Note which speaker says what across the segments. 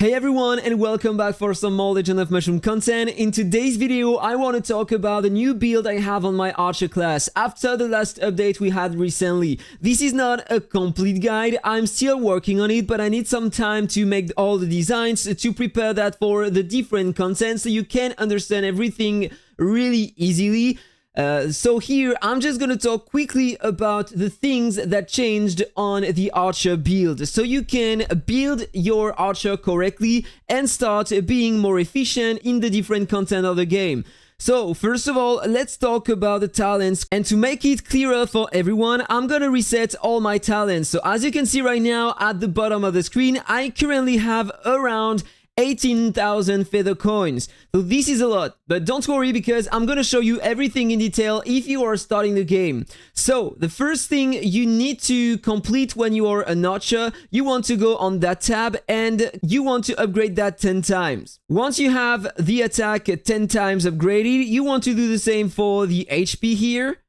Speaker 1: Hey everyone, and welcome back for some more Legend of Mushroom content. In today's video, I want to talk about the new build I have on my archer class after the last update we had recently. This is not a complete guide, I'm still working on it, but I need some time to make all the designs to prepare that for the different content so you can understand everything really easily. So here, I'm just gonna talk quickly about the things that changed on the archer build, so you can build your archer correctly and start being more efficient in the different content of the game. So, first of all, let's talk about the talents, and to make it clearer for everyone, I'm gonna reset all my talents. So as you can see right now at the bottom of the screen, I currently have around 18,000 feather coins. So this is a lot, but don't worry because I'm gonna show you everything in detail if you are starting the game. So the first thing you need to complete when you are an archer, you want to go on that tab and you want to upgrade that 10 times. Once you have the attack 10 times upgraded, you want to do the same for the HP here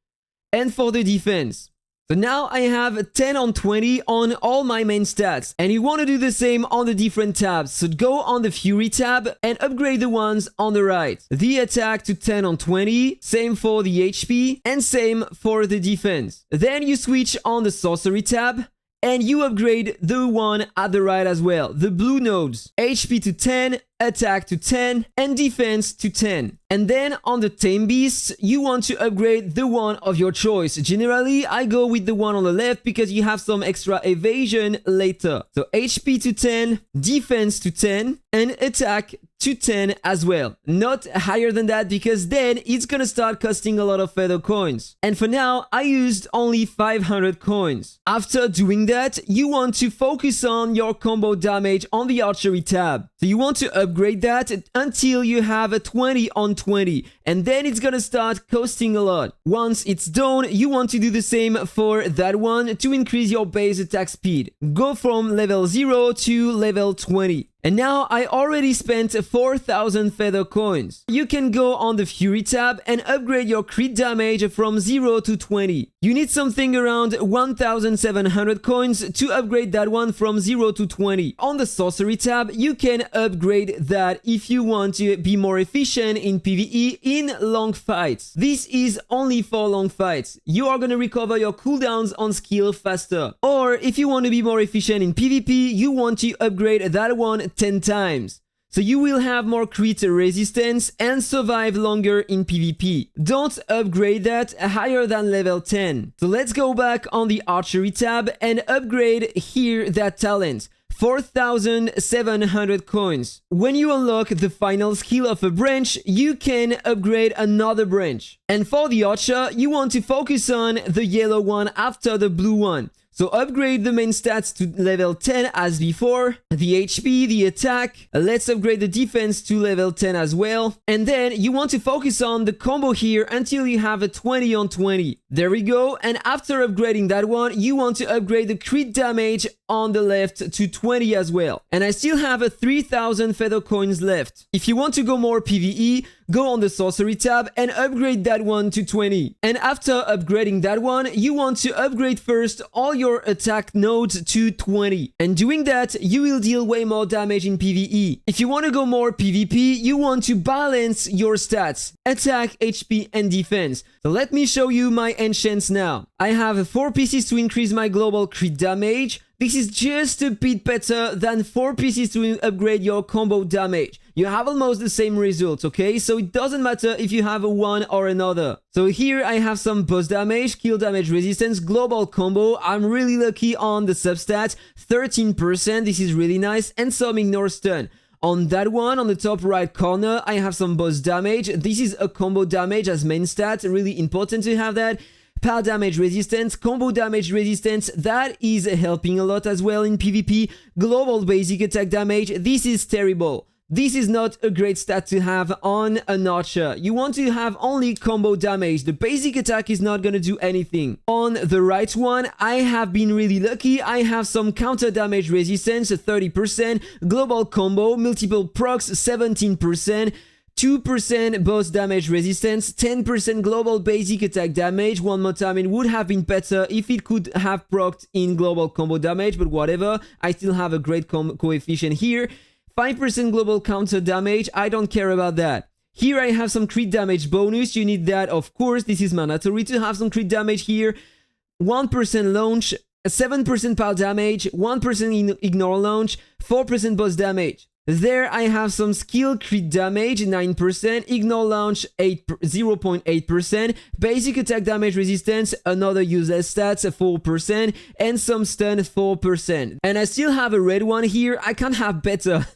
Speaker 1: and for the defense. So now I have 10 on 20 on all my main stats, and you want to do the same on the different tabs. So go on the Fury tab and upgrade the ones on the right. The attack to 10 on 20, same for the HP, and same for the defense. Then you switch on the Sorcery tab, and you upgrade the one at the right as well. The blue nodes, HP to 10, attack to 10, and defense to 10. And then on the Tame Beasts, you want to upgrade the one of your choice. Generally, I go with the one on the left because you have some extra evasion later. So HP to 10, defense to 10, and attack to 10 as well. Not higher than that because then it's gonna start costing a lot of feather coins. And for now, I used only 500 coins. After doing that, you want to focus on your combo damage on the archery tab. So you want to upgrade that until you have a 20 on 20, and then it's gonna start costing a lot. Once it's done, you want to do the same for that one to increase your base attack speed. Go from level 0 to level 20. And now I already spent 4,000 feather coins. You can go on the Fury tab and upgrade your crit damage from 0 to 20. You need something around 1,700 coins to upgrade that one from 0 to 20. On the Sorcery tab, you can upgrade that if you want to be more efficient in PvE in long fights. This is only for long fights. You are gonna recover your cooldowns on skill faster. Or if you want to be more efficient in PvP, you want to upgrade that one 10 times. So you will have more crit resistance and survive longer in PvP. Don't upgrade that higher than level 10. So let's go back on the archery tab and upgrade here that talent. 4,700 coins. When you unlock the final skill of a branch, you can upgrade another branch. And for the archer, you want to focus on the yellow one after the blue one. So upgrade the main stats to level 10 as before, the HP, the attack, let's upgrade the defense to level 10 as well, and then you want to focus on the combo here until you have a 20 on 20. There we go, and after upgrading that one, you want to upgrade the crit damage on the left to 20 as well. And I still have a 3,000 feather coins left. If you want to go more PvE, go on the Sorcery tab and upgrade that one to 20. And after upgrading that one, you want to upgrade first all your attack nodes to 20. And doing that, you will deal way more damage in PvE. If you want to go more PvP, you want to balance your stats, attack, HP, and defense. So let me show you my enchants now. I have 4 pieces to increase my global crit damage. This is just a bit better than 4 pieces to upgrade your combo damage. You have almost the same results, okay? So it doesn't matter if you have a one or another. So here I have some boss damage, kill damage resistance, global combo. I'm really lucky on the substats, 13%, this is really nice, and some ignore stun. On that one, on the top right corner, I have some boss damage. This is a combo damage as main stat, really important to have that. Power damage resistance, combo damage resistance, that is helping a lot as well in PvP. Global basic attack damage, this is terrible. This is not a great stat to have on an archer. You want to have only combo damage. The basic attack is not gonna do anything. On the right one, I have been really lucky. I have some counter damage resistance, 30%, global combo, multiple procs, 17%, 2% boss damage resistance, 10% global basic attack damage. One more time, it would have been better if it could have procced in global combo damage, but whatever. I still have a great coefficient here. 5% global counter damage, I don't care about that. Here I have some crit damage bonus, you need that of course, this is mandatory to have some crit damage here. 1% launch, 7% power damage, 1% ignore launch, 4% boss damage. There I have some skill crit damage, 9%, ignore launch 0.8%, basic attack damage resistance, another useless stats 4%, and some stun 4%. And I still have a red one here, I can't have better.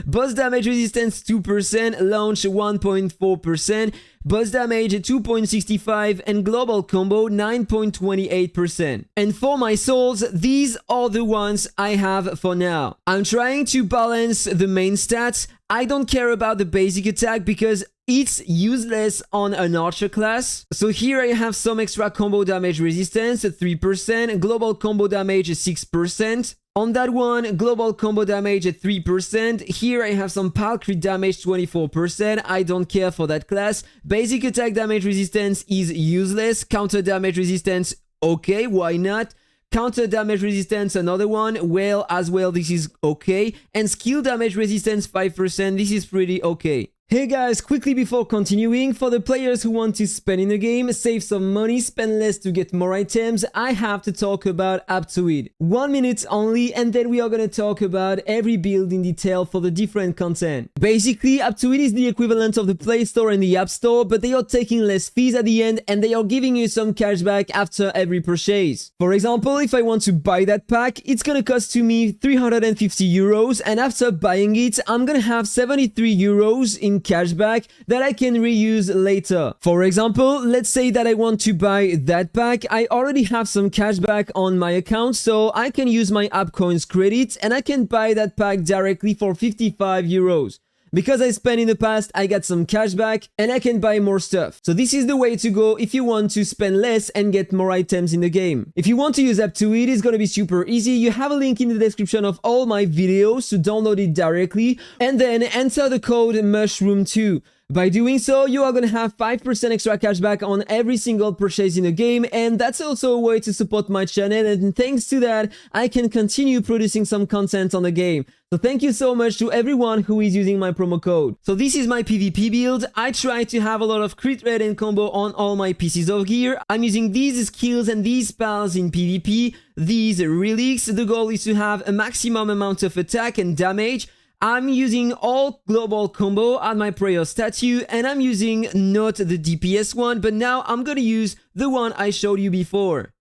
Speaker 1: Boss damage resistance 2%, launch 1.4%, boss damage 2.65%, and global combo 9.28%. And for my souls, these are the ones I have for now. I'm trying to balance the main stats. I don't care about the basic attack because it's useless on an archer class. So here I have some extra combo damage resistance 3%, global combo damage 6%. On that one, global combo damage at 3%. Here I have some pal crit damage 24%. I don't care for that class. Basic attack damage resistance is useless. Counter damage resistance, okay, why not? Counter damage resistance, another one, well, as well, this is okay. And skill damage resistance 5%, this is pretty okay. Hey guys, quickly before continuing, for the players who want to spend in the game, save some money, spend less to get more items, I have to talk about Aptoide. 1 minute only, and then we are gonna talk about every build in detail for the different content. Basically, Aptoide is the equivalent of the Play Store and the App Store, but they are taking less fees at the end and they are giving you some cashback after every purchase. For example, if I want to buy that pack, it's gonna cost to me 350 euros, and after buying it, I'm gonna have 73 euros in cashback that I can reuse later. For example, let's say that I want to buy that pack. I already have some cashback on my account, so I can use my app coins credit and I can buy that pack directly for 55 euros. Because I spent in the past, I got some cashback and I can buy more stuff. So this is the way to go if you want to spend less and get more items in the game. If you want to use Aptoide, it's gonna be super easy. You have a link in the description of all my videos to download it directly and then enter the code mushroom2. By doing so, you are gonna have 5% extra cashback on every single purchase in the game, and that's also a way to support my channel, and thanks to that, I can continue producing some content on the game. So thank you so much to everyone who is using my promo code. So this is my PvP build. I try to have a lot of crit rate and combo on all my pieces of gear. I'm using these skills and these spells in PvP, these relics. The goal is to have a maximum amount of attack and damage. I'm using all global combo on my prayer statue, and I'm using not the DPS one, but now I'm gonna use the one I showed you before.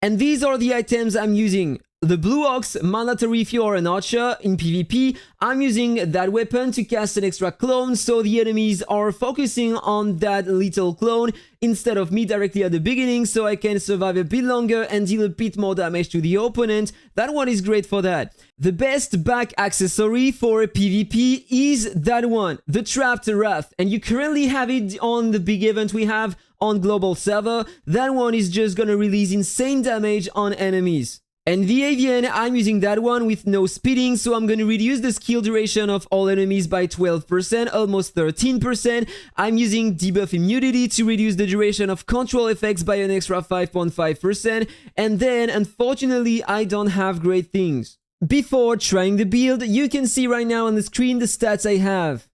Speaker 1: And these are the items I'm using. The Blue Ox, mandatory if you're an archer in PvP. I'm using that weapon to cast an extra clone, so the enemies are focusing on that little clone instead of me directly at the beginning, so I can survive a bit longer and deal a bit more damage to the opponent. That one is great for that. The best back accessory for a PvP is that one, the Trapped Wrath, and you currently have it on the big event we have on global server. That one is just gonna release insane damage on enemies. And the Avian, I'm using that one with no speeding, so I'm going to reduce the skill duration of all enemies by 12%, almost 13%. I'm using debuff immunity to reduce the duration of control effects by an extra 5.5%. And then, unfortunately, I don't have great things. Before trying the build, you can see right now on the screen the stats I have.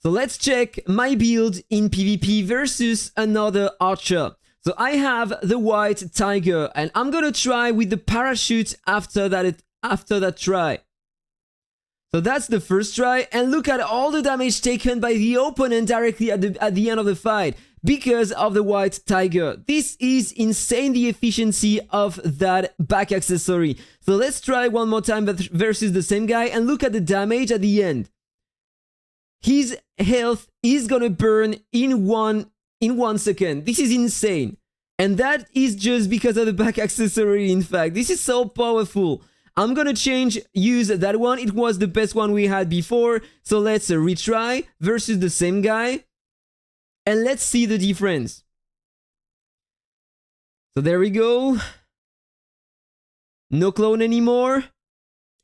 Speaker 1: So let's check my build in PvP versus another archer. So I have the white tiger, and I'm gonna try with the parachute after that try. So that's the first try, and look at all the damage taken by the opponent directly at the end of the fight because of the white tiger. This is insane, the efficiency of that back accessory. So let's try one more time versus the same guy, and look at the damage at the end. His health is gonna burn in 1 second. This is insane. And that is just because of the back accessory, in fact. This is so powerful. I'm gonna use that one. It was the best one we had before. So let's retry versus the same guy. And let's see the difference. So there we go. No clone anymore.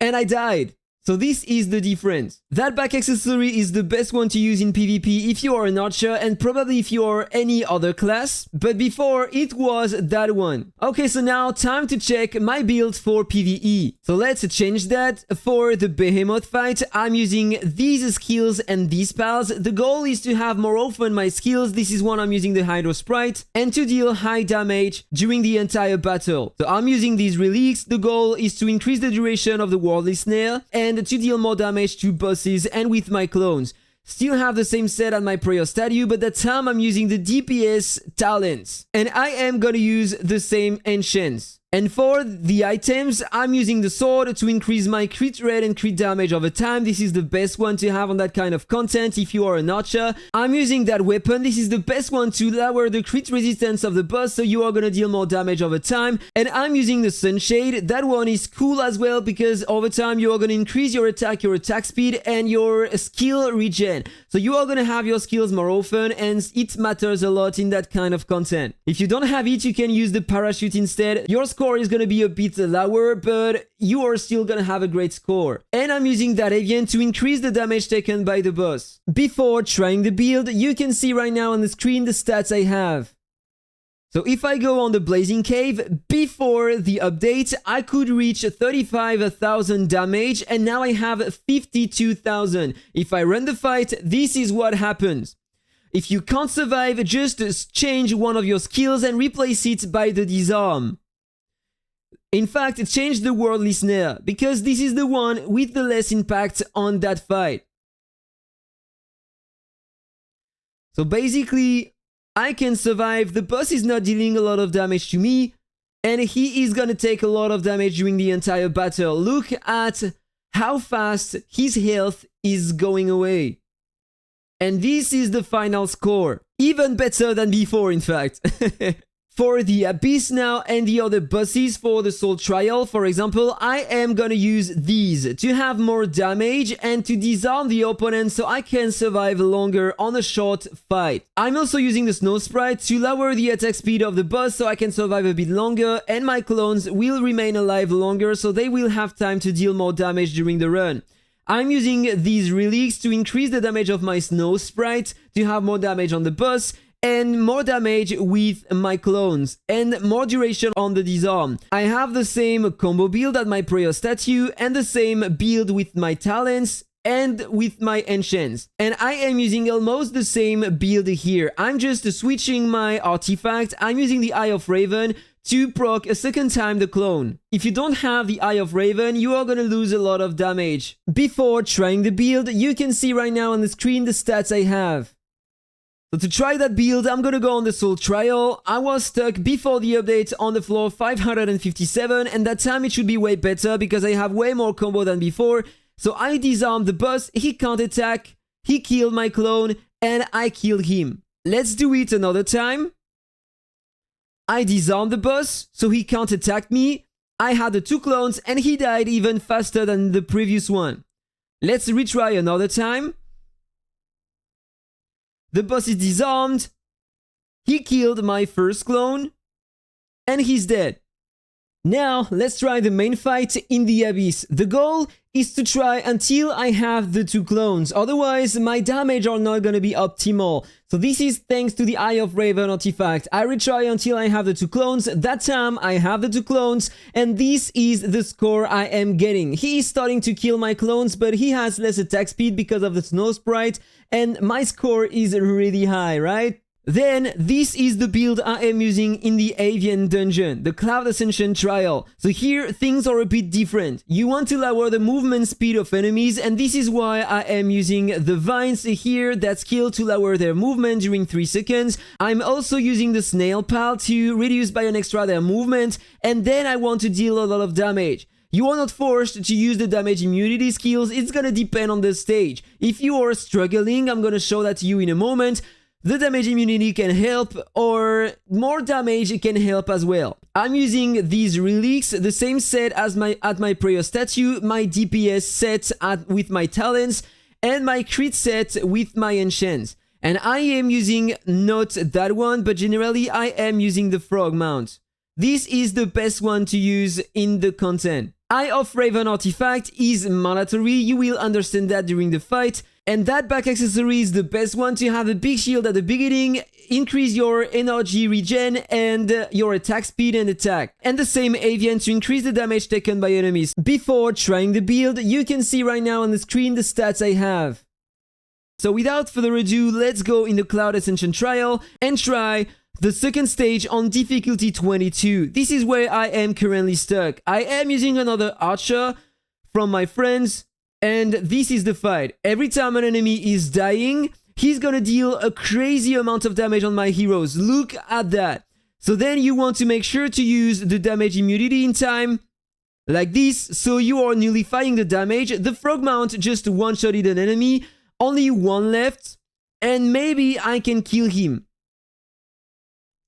Speaker 1: And I died. So this is the difference. That back accessory is the best one to use in PvP if you are an archer and probably if you are any other class, but before it was that one. Okay, so now time to check my build for PvE. So let's change that. For the behemoth fight, I'm using these skills and these pals. The goal is to have more often my skills. This is one I'm using the Hydro Sprite and to deal high damage during the entire battle. So I'm using these relics. The goal is to increase the duration of the Worldly Snare and to deal more damage to bosses and with my clones. Still have the same set at my prayer statue, but that time I'm using the DPS talents. And I am gonna use the same enchants. And for the items, I'm using the sword to increase my crit rate and crit damage over time. This is the best one to have on that kind of content if you are an archer. I'm using that weapon. This is the best one to lower the crit resistance of the boss, so you are gonna deal more damage over time. And I'm using the sunshade. That one is cool as well because over time you are gonna increase your attack speed, and your skill regen. So you are gonna have your skills more often, and it matters a lot in that kind of content. If you don't have it, you can use the parachute instead. Your score is going to be a bit lower, but you are still going to have a great score. And I'm using that avian to increase the damage taken by the boss. Before trying the build, you can see right now on the screen the stats I have. So if I go on the Blazing Cave, before the update, I could reach 35,000 damage, and now I have 52,000. If I run the fight, this is what happens. If you can't survive, just change one of your skills and replace it by the disarm. In fact, change the Worldly Snare, because this is the one with the less impact on that fight. So basically, I can survive, the boss is not dealing a lot of damage to me, and he is gonna take a lot of damage during the entire battle. Look at how fast his health is going away. And this is the final score. Even better than before, in fact. For the Abyss now and the other bosses for the Soul Trial, for example, I am gonna use these to have more damage and to disarm the opponent so I can survive longer on a short fight. I'm also using the Snow Sprite to lower the attack speed of the boss so I can survive a bit longer, and my clones will remain alive longer so they will have time to deal more damage during the run. I'm using these relics to increase the damage of my Snow Sprite, to have more damage on the boss, and more damage with my clones, and more duration on the disarm. I have the same combo build at my prayer statue, and the same build with my talents, and with my enchants. And I am using almost the same build here. I'm just switching my artifact. I'm using the Eye of Raven to proc a second time the clone. If you don't have the Eye of Raven, you are gonna lose a lot of damage. Before trying the build, you can see right now on the screen the stats I have. So to try that build, I'm gonna go on the Soul Trial. I was stuck before the update on the floor 557, and that time it should be way better because I have way more combo than before. So I disarmed the boss, he can't attack, he killed my clone, and I killed him. Let's do it another time. I disarmed the boss, so he can't attack me. I had the two clones, and he died even faster than the previous one. Let's retry another time. The boss is disarmed, he killed my first clone, and he's dead. Now, let's try the main fight in the Abyss. The goal is to try until I have the two clones, otherwise my damage are not gonna be optimal. So this is thanks to the Eye of Raven artifact. I retry until I have the two clones, that time I have the two clones, and this is the score I am getting. He is starting to kill my clones, but he has less attack speed because of the Snow Sprite, and my score is really high, right? Then, this is the build I am using in the Avian Dungeon, the Cloud Ascension Trial. So here, things are a bit different. You want to lower the movement speed of enemies, and this is why I am using the Vines here, that skill to lower their movement during 3 seconds. I'm also using the Snail Pal to reduce by an extra their movement, and then I want to deal a lot of damage. You are not forced to use the damage immunity skills, it's gonna depend on the stage. If you are struggling, I'm gonna show that to you in a moment. The damage immunity can help, or more damage can help as well. I'm using these relics, the same set as at my prayer statue, my DPS set with my talents, and my crit set with my enchants. And I am using not that one, but generally I am using the frog mount. This is the best one to use in the content. Eye of Raven artifact is mandatory, you will understand that during the fight. And that back accessory is the best one to have a big shield at the beginning, increase your energy regen and your attack speed and attack. And the same avian to increase the damage taken by enemies. Before trying the build, you can see right now on the screen the stats I have. So without further ado, let's go in the Cloud Ascension trial and try the second stage on difficulty 22. This is where I am currently stuck. I am using another archer from my friends. And this is the fight. Every time an enemy is dying, he's gonna deal a crazy amount of damage on my heroes. Look at that. So then you want to make sure to use the damage immunity in time, like this, so you are nullifying the damage. The frog mount just one-shotted an enemy, only one left, and maybe I can kill him.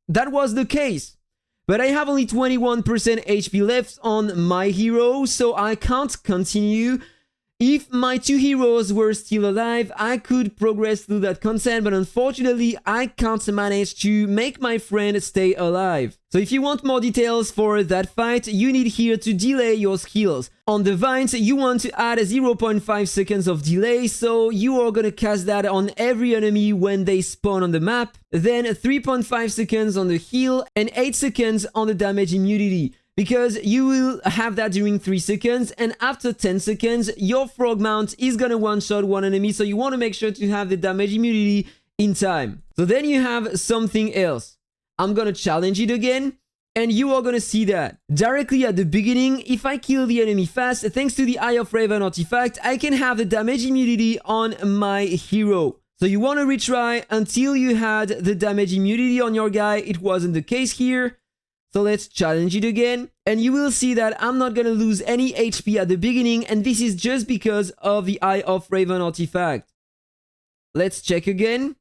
Speaker 1: That was the case. But I have only 21% HP left on my hero, so I can't continue. If my two heroes were still alive, I could progress through that content, but unfortunately, I can't manage to make my friend stay alive. So if you want more details for that fight, you need here to delay your skills. On the vines, you want to add 0.5 seconds of delay, so you are gonna cast that on every enemy when they spawn on the map, then 3.5 seconds on the heal, and 8 seconds on the damage immunity. Because you will have that during 3 seconds, and after 10 seconds, your frog mount is gonna one-shot one enemy, so you want to make sure to have the damage immunity in time. So then you have something else. I'm gonna challenge it again, and you are gonna see that. Directly at the beginning, if I kill the enemy fast, thanks to the Eye of Raven artifact, I can have the damage immunity on my hero. So you want to retry until you had the damage immunity on your guy. It wasn't the case here. So let's challenge it again, and you will see that I'm not gonna lose any HP at the beginning, and this is just because of the Eye of Raven artifact. Let's check again.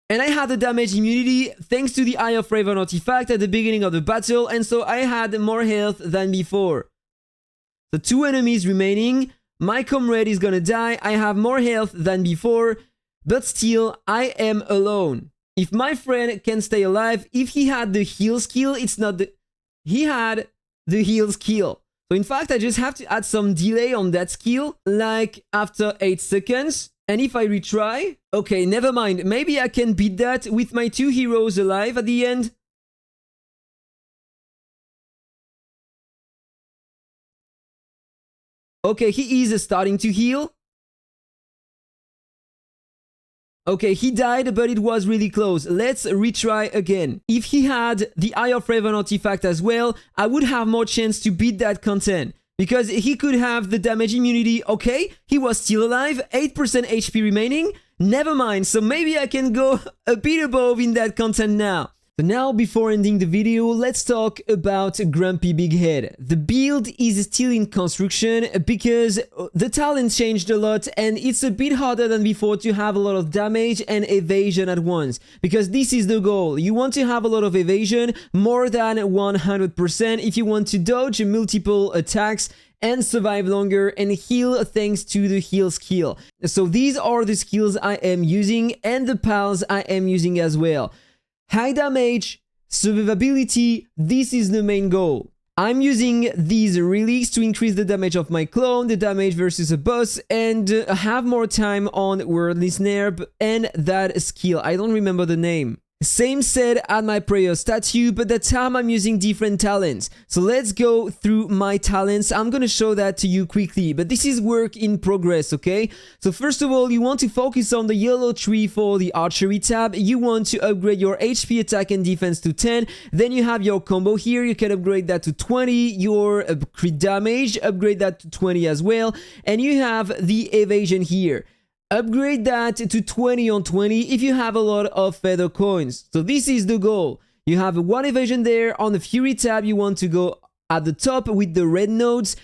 Speaker 1: And I had the damage immunity thanks to the Eye of Raven artifact at the beginning of the battle, and so I had more health than before. The 2 enemies remaining, my comrade is gonna die, I have more health than before, but still I am alone. If my friend can stay alive, if he had the heal skill, it's not the... He had the heal skill. So in fact, I just have to add some delay on that skill, like after 8 seconds. And if I retry... Okay, never mind. Maybe I can beat that with my 2 heroes alive at the end. Okay, he is starting to heal. Okay, he died, but it was really close. Let's retry again. If he had the Eye of Raven artifact as well, I would have more chance to beat that content. Because he could have the damage immunity. Okay, he was still alive, 8% HP remaining. Never mind, so maybe I can go a bit above in that content now. So now, before ending the video, let's talk about Grumpy Bighead. The build is still in construction because the talent changed a lot and it's a bit harder than before to have a lot of damage and evasion at once. Because this is the goal. You want to have a lot of evasion, more than 100% if you want to dodge multiple attacks and survive longer and heal thanks to the heal skill. So these are the skills I am using and the pals I am using as well. High damage, survivability, this is the main goal. I'm using these relics to increase the damage of my clone, the damage versus a boss, and have more time on Worldly Snare and that skill. I don't remember the name. Same said at my prayer statue, but that time I'm using different talents. So let's go through my talents. I'm gonna show that to you quickly, but this is work in progress, okay? So first of all, you want to focus on the yellow tree for the archery tab. You want to upgrade your HP, attack, and defense to 10. Then you have your combo here. You can upgrade that to 20. Your crit damage, upgrade that to 20 as well. And you have the evasion here. Upgrade that to 20 on 20 if you have a lot of feather coins. So this is the goal. You have 1 evasion there. On the Fury tab, you want to go at the top with the red nodes.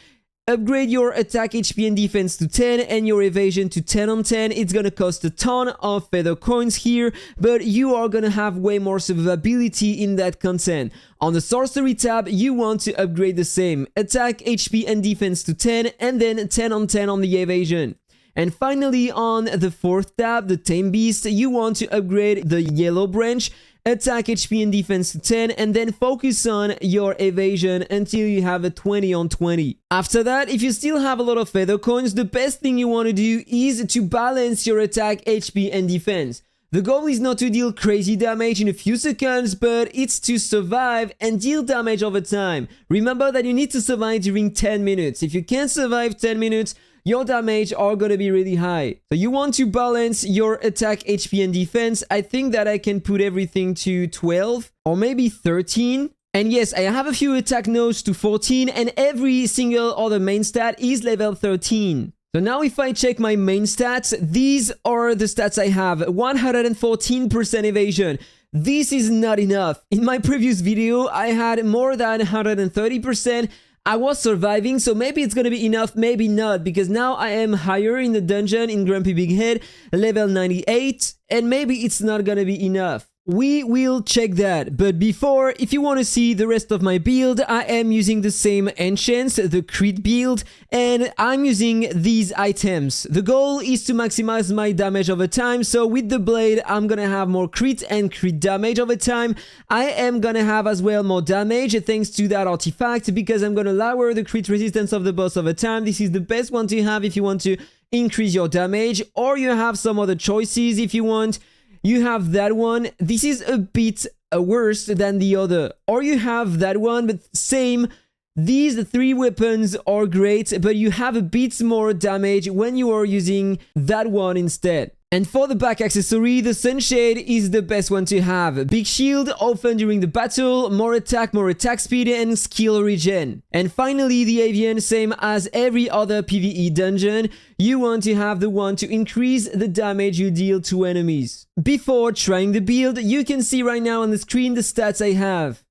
Speaker 1: Upgrade your attack, HP, and defense to 10 and your evasion to 10 on 10. It's gonna cost a ton of feather coins here, but you are gonna have way more survivability in that content. On the Sorcery tab, you want to upgrade the same. Attack, HP, and defense to 10 and then 10 on 10 on the evasion. And finally, on the 4th tab, the Tame Beast, you want to upgrade the yellow branch, attack, HP, and defense to 10, and then focus on your evasion until you have a 20 on 20. After that, if you still have a lot of feather coins, the best thing you want to do is to balance your attack, HP, and defense. The goal is not to deal crazy damage in a few seconds, but it's to survive and deal damage over time. Remember that you need to survive during 10 minutes. If you can't survive 10 minutes, your damage are gonna be really high. So you want to balance your attack, HP, and defense. I think that I can put everything to 12 or maybe 13. And yes, I have a few attack nodes to 14, and every single other main stat is level 13. So now if I check my main stats, these are the stats I have. 114% evasion. This is not enough. In my previous video, I had more than 130%. I was surviving, so maybe it's gonna be enough, maybe not, because now I am higher in the dungeon in Grumpy Bighead, level 98, and maybe it's not gonna be enough. We will check that, but before, if you want to see the rest of my build, I am using the same enchants, the crit build, and I'm using these items. The goal is to maximize my damage over time, so with the blade, I'm gonna have more crit and crit damage over time. I am gonna have as well more damage thanks to that artifact, because I'm gonna lower the crit resistance of the boss over time. This is the best one to have if you want to increase your damage, or you have some other choices if you want. You have that one. This is a bit worse than the other. Or you have that one, but same. These 3 weapons are great, but you have a bit more damage when you are using that one instead. And for the back accessory, the Sunshade is the best one to have. Big shield, often during the battle, more attack speed, and skill regen. And finally, the Avian, same as every other PvE dungeon, you want to have the one to increase the damage you deal to enemies. Before trying the build, you can see right now on the screen the stats I have.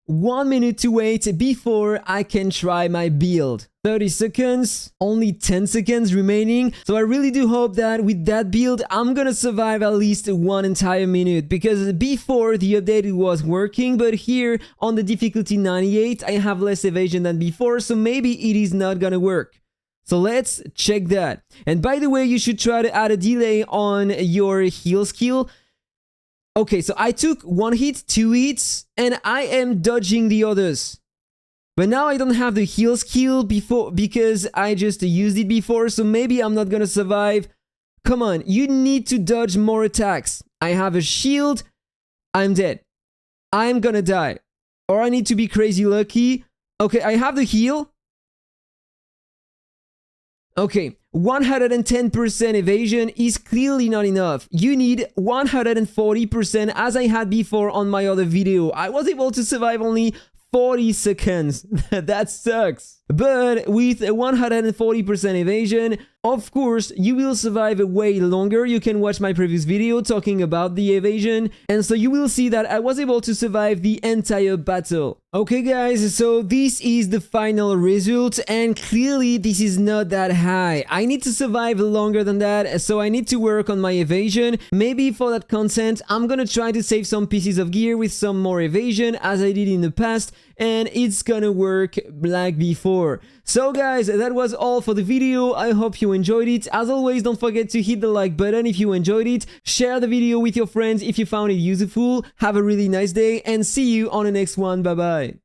Speaker 1: 1 minute to wait before I can try my build. 30 seconds, only 10 seconds remaining. So I really do hope that with that build, I'm gonna survive at least 1 entire minute, because before the update it was working, but here on the difficulty 98, I have less evasion than before, so maybe it is not gonna work. So let's check that. And by the way, you should try to add a delay on your heal skill. Okay, so I took 1 hit, 2 hits, and I am dodging the others. But now I don't have the heal skill before because I just used it before, so maybe I'm not gonna survive. Come on, you need to dodge more attacks. I have a shield, I'm dead. I'm gonna die. Or I need to be crazy lucky. Okay, I have the heal. Okay, 110% evasion is clearly not enough. You need 140% as I had before on my other video. I was able to survive only 40 seconds. That sucks. But with a 140% evasion, of course, you will survive way longer. You can watch my previous video talking about the evasion, and so you will see that I was able to survive the entire battle. Okay guys, so this is the final result, and clearly this is not that high. I need to survive longer than that, so I need to work on my evasion. Maybe for that content, I'm gonna try to save some pieces of gear with some more evasion, as I did in the past, and it's gonna work like before. So guys, that was all for the video. I hope you enjoyed it. As always, don't forget to hit the like button if you enjoyed it. Share the video with your friends if you found it useful. Have a really nice day and see you on the next one. Bye bye.